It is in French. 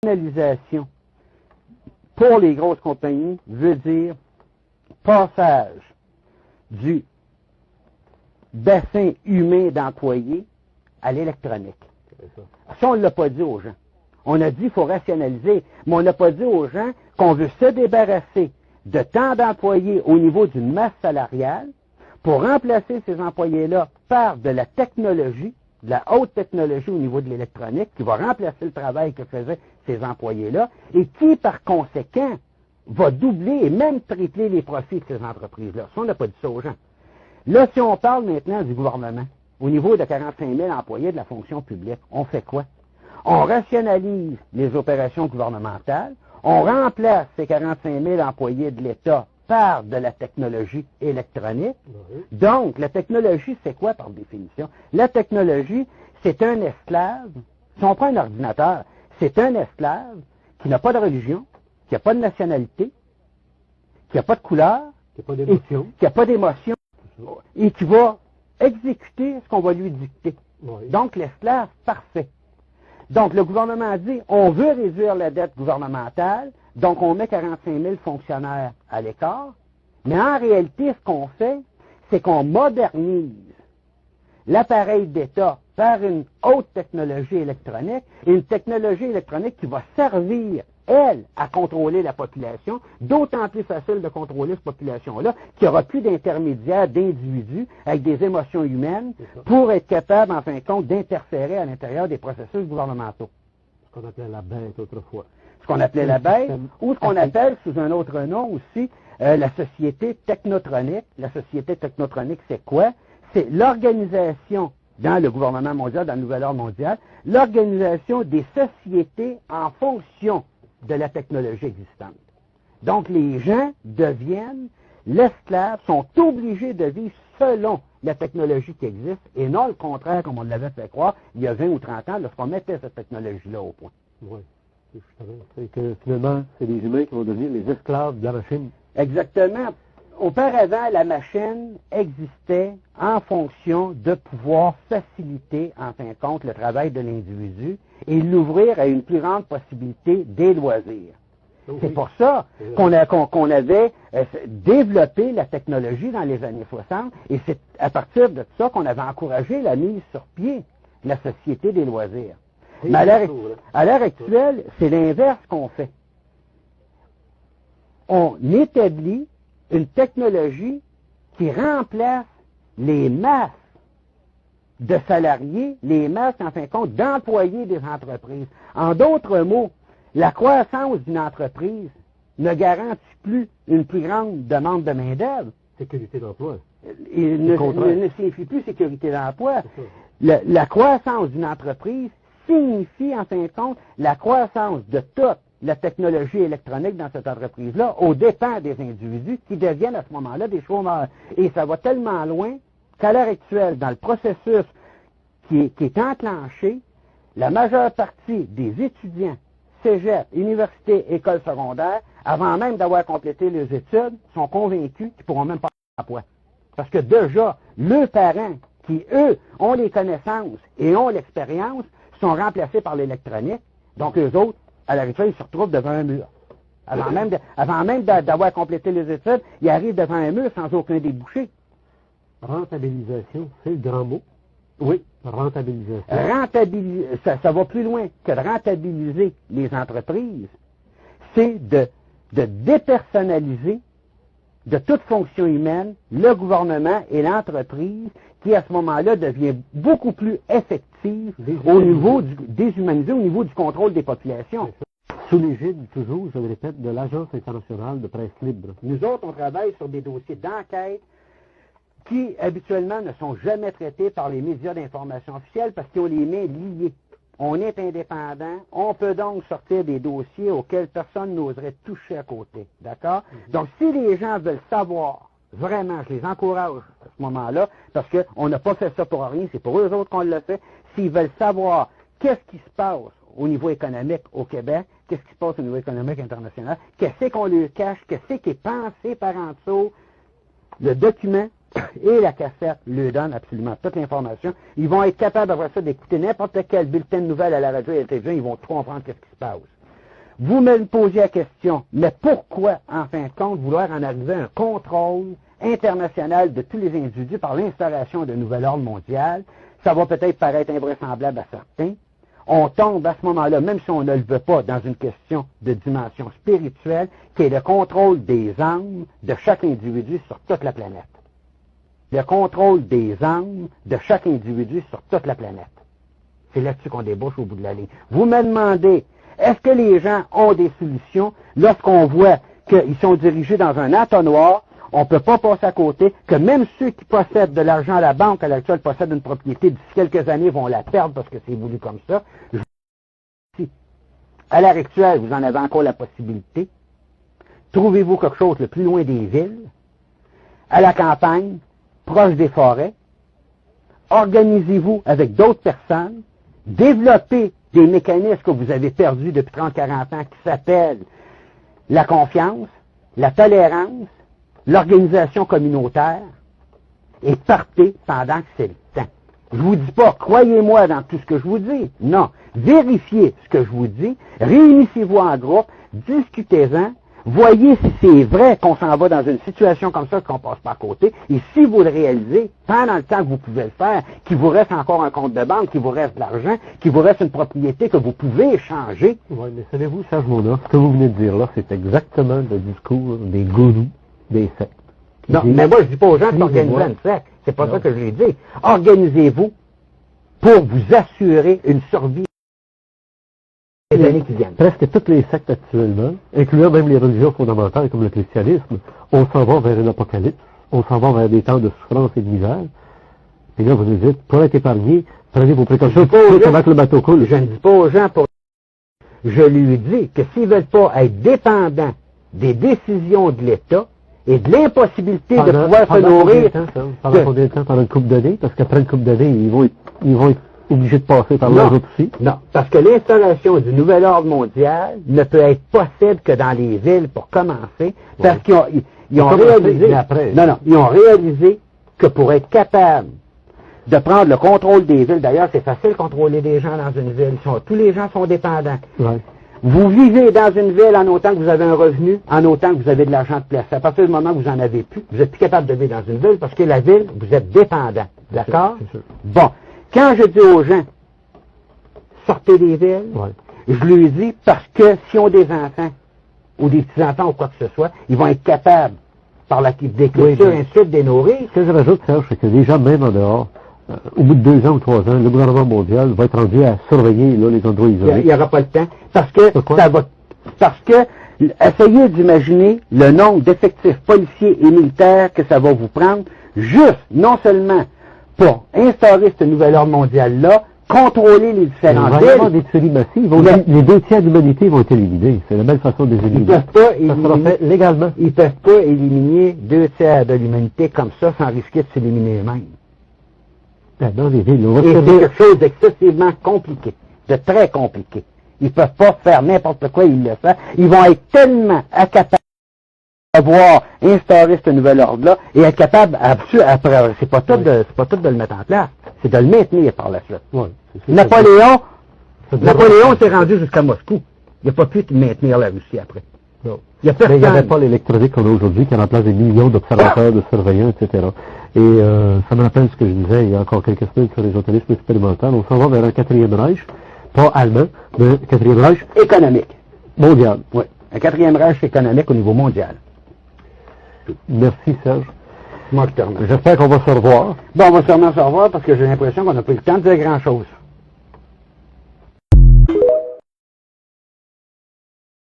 rationalisation pour les grosses compagnies veut dire passage du bassin humain d'employés à l'électronique. Ça, on ne l'a pas dit aux gens. On a dit qu'il faut rationaliser, mais on n'a pas dit aux gens qu'on veut se débarrasser de tant d'employés au niveau d'une masse salariale pour remplacer ces employés-là par de la technologie, de la haute technologie au niveau de l'électronique, qui va remplacer le travail que faisaient ces employés-là, et qui, par conséquent, va doubler et même tripler les profits de ces entreprises-là. Ça, on n'a pas dit ça aux gens. Là, si on parle maintenant du gouvernement, au niveau de 45 000 employés de la fonction publique, on fait quoi? On rationalise les opérations gouvernementales, on remplace ces 45 000 employés de l'État par de la technologie électronique. Oui. Donc, la technologie, c'est quoi par définition? La technologie, c'est un esclave. Si on prend un ordinateur, c'est un esclave qui n'a pas de religion, qui n'a pas de nationalité, qui n'a pas de couleur, qui n'a pas d'émotion, et qui va exécuter ce qu'on va lui dicter. Oui. Donc, l'esclave parfait. Donc, le gouvernement dit, on veut réduire la dette gouvernementale, donc on met 45 000 fonctionnaires à l'écart, mais en réalité, ce qu'on fait, c'est qu'on modernise l'appareil d'État par une haute technologie électronique, et une technologie électronique qui va servir, elle, à contrôler la population, d'autant plus facile de contrôler cette population-là, qu'il n'y aura plus d'intermédiaires, d'individus avec des émotions humaines pour être capable, en fin de compte, d'interférer à l'intérieur des processus gouvernementaux. Ce qu'on appelait la bête autrefois. Ce qu'on appelait la bête, ou ce qu'on appelle, sous un autre nom aussi, la société technotronique. La société technotronique, c'est quoi? C'est l'organisation dans le gouvernement mondial, dans le nouvel ordre mondial, l'organisation des sociétés en fonction de la technologie existante. Donc, les gens deviennent l'esclave, sont obligés de vivre selon la technologie qui existe, et non le contraire, comme on l'avait fait croire il y a 20 ou 30 ans, lorsqu'on mettait cette technologie-là au point. Oui, c'est que finalement, c'est les humains qui vont devenir les esclaves de la machine. Exactement. Auparavant, la machine existait en fonction de pouvoir faciliter, en fin de compte, le travail de l'individu et l'ouvrir à une plus grande possibilité des loisirs. Oui. C'est pour ça qu'on avait développé la technologie dans les années 60, et c'est à partir de ça qu'on avait encouragé la mise sur pied de la société des loisirs. Mais à l'heure actuelle, c'est l'inverse qu'on fait. On établit une technologie qui remplace les masses de salariés, les masses, en fin de compte, d'employés des entreprises. En d'autres mots, la croissance d'une entreprise ne garantit plus une plus grande demande de main-d'œuvre. Sécurité d'emploi. Il ne signifie plus sécurité d'emploi. La croissance d'une entreprise signifie, en fin de compte, la croissance de toute la technologie électronique dans cette entreprise-là, aux dépens des individus qui deviennent à ce moment-là des chômeurs. Et ça va tellement loin qu'à l'heure actuelle, dans le processus qui est enclenché, la majeure partie des étudiants, cégep, université, école secondaire, avant même d'avoir complété les études, sont convaincus qu'ils ne pourront même pas avoir l'emploi. Parce que déjà, leurs parents, qui, eux, ont les connaissances et ont l'expérience, sont remplacés par l'électronique. Donc, eux autres, à l'heure actuelle, ils se retrouvent devant un mur. Avant même d'avoir complété les études, ils arrivent devant un mur sans aucun débouché. Rentabilisation, c'est le grand mot. Oui. Rentabilisation. Ça va plus loin que de rentabiliser les entreprises. C'est de dépersonnaliser de toute fonction humaine le gouvernement et l'entreprise qui, à ce moment-là, devient beaucoup plus effective au niveau déshumanisé au niveau du contrôle des populations. Sous l'égide, toujours, je le répète, de l'Agence internationale de presse libre. Nous autres, on travaille sur des dossiers d'enquête qui, habituellement, ne sont jamais traités par les médias d'information officielle parce qu'ils ont les mains liées. On est indépendant, on peut donc sortir des dossiers auxquels personne n'oserait toucher à côté. D'accord? Donc, si les gens veulent savoir, vraiment, je les encourage à ce moment-là, parce qu'on n'a pas fait ça pour rien, c'est pour eux autres qu'on l'a fait. S'ils veulent savoir qu'est-ce qui se passe au niveau économique au Québec, qu'est-ce qui se passe au niveau économique international, qu'est-ce qu'on leur cache, qu'est-ce qui est pensé par en dessous, le document et la cassette leur donnent absolument toute l'information. Ils vont être capables d'avoir ça, d'écouter n'importe quel bulletin de nouvelles à la radio et à la télévision, ils vont tout comprendre qu'est-ce qui se passe. vous me posez la question, mais pourquoi, en fin de compte, vouloir en arriver à un contrôle international de tous les individus par l'installation d'un nouvel ordre mondial? Ça va peut-être paraître invraisemblable à certains. On tombe à ce moment-là, même si on ne le veut pas, dans une question de dimension spirituelle, qui est le contrôle des âmes de chaque individu sur toute la planète. Le contrôle des âmes de chaque individu sur toute la planète. C'est là-dessus qu'on débouche au bout de la ligne. Vous me demandez, est-ce que les gens ont des solutions lorsqu'on voit qu'ils sont dirigés dans un entonnoir? On ne peut pas passer à côté, que même ceux qui possèdent de l'argent à la banque, à l'actuel, possèdent une propriété, d'ici quelques années, vont la perdre parce que c'est voulu comme ça. À l'heure actuelle, vous en avez encore la possibilité. Trouvez-vous quelque chose le plus loin des villes, à la campagne, proche des forêts. Organisez-vous avec d'autres personnes. Développez des mécanismes que vous avez perdus depuis 30-40 ans qui s'appellent la confiance, la tolérance, l'organisation communautaire, et partez pendant que c'est le temps. Je vous dis pas, croyez-moi dans tout ce que je vous dis. Non. Vérifiez ce que je vous dis. Réunissez-vous en groupe. Discutez-en. Voyez si c'est vrai qu'on s'en va dans une situation comme ça, qu'on passe pas à côté. Et si vous le réalisez, pendant le temps que vous pouvez le faire, qu'il vous reste encore un compte de banque, qu'il vous reste de l'argent, qu'il vous reste une propriété que vous pouvez échanger. Oui, mais savez-vous, Serge Mona, ce que vous venez de dire là, c'est exactement le discours des gourous des sectes. Non, mais moi, je dis pas aux gens d'organiser une secte. C'est pas ça que je l'ai dit. Organisez-vous pour vous assurer une survie des années qui viennent. Presque toutes les sectes actuellement, incluant même les religions fondamentales comme le christianisme, on s'en va vers un apocalypse, on s'en va vers des temps de souffrance et de misère. Et là, vous nous dites, pour être épargné, prenez vos précautions avant que le bateau coule. Je ne dis pas aux gens pour... Je lui dis que s'ils veulent pas être dépendants des décisions de l'État et de l'impossibilité de pouvoir se nourrir... Pendant combien de temps? Pendant une couple d'années? Parce qu'après une couple d'années, ils vont être obligés de passer par l'autre aussi. Non, parce que l'installation du nouvel ordre mondial ne peut être possible que dans les villes pour commencer, parce qu'ils ont réalisé... ils ont réalisé que pour être capable de prendre le contrôle des villes, d'ailleurs, c'est facile de contrôler des gens dans une ville, tous les gens sont dépendants. Ouais. Vous vivez dans une ville en autant que vous avez un revenu, en autant que vous avez de l'argent de place. À partir du moment où vous n'en avez plus, vous n'êtes plus capable de vivre dans une ville parce que la ville, vous êtes dépendant. D'accord? C'est sûr. Bon. Quand je dis aux gens, sortez des villes, je lui dis parce que s'ils ont des enfants ou des petits-enfants ou quoi que ce soit, ils vont être capables, par la culture, ainsi de suite, de les nourrir. Ce que je rajoute, Serge, c'est que les gens, même en dehors, au bout de 2 ans ou 3 ans, le gouvernement mondial va être rendu à surveiller là, les endroits isolés. Il n'y aura pas le temps. Parce que essayez d'imaginer le nombre d'effectifs policiers et militaires que ça va vous prendre, juste, non seulement pour instaurer ce nouvel ordre mondial-là, contrôler les différentes villes. Il va y avoir des tueries massives. Les 2 tiers de l'humanité vont être éliminés. C'est la belle façon de les éliminer. Légalement. Ils ne peuvent pas éliminer 2 tiers de l'humanité comme ça sans risquer de s'éliminer eux-mêmes. Dans les villes, et c'est quelque chose d'excessivement compliqué, de très compliqué. Ils ne peuvent pas faire n'importe quoi, ils le font. Ils vont être tellement incapables d'avoir instauré ce nouvel ordre-là et être capables, après, c'est pas tout de le mettre en place, c'est de le maintenir par la suite. Napoléon s'est rendu jusqu'à Moscou. Il n'a pas pu maintenir la Russie après. Non. Il n'y avait pas l'électronique qu'on a aujourd'hui qui remplace des millions d'observateurs, de surveillants, etc. Et ça me rappelle ce que je disais il y a encore quelques semaines sur les journalistes expérimentaux. On s'en va vers un 4e Reich, pas allemand, mais un 4e Reich économique. Mondial. Oui, un 4e Reich économique au niveau mondial. Merci Serge. Moi, je te remercie. J'espère qu'on va se revoir. Bon, on va sûrement se revoir parce que j'ai l'impression qu'on n'a pas eu le temps de dire grand-chose.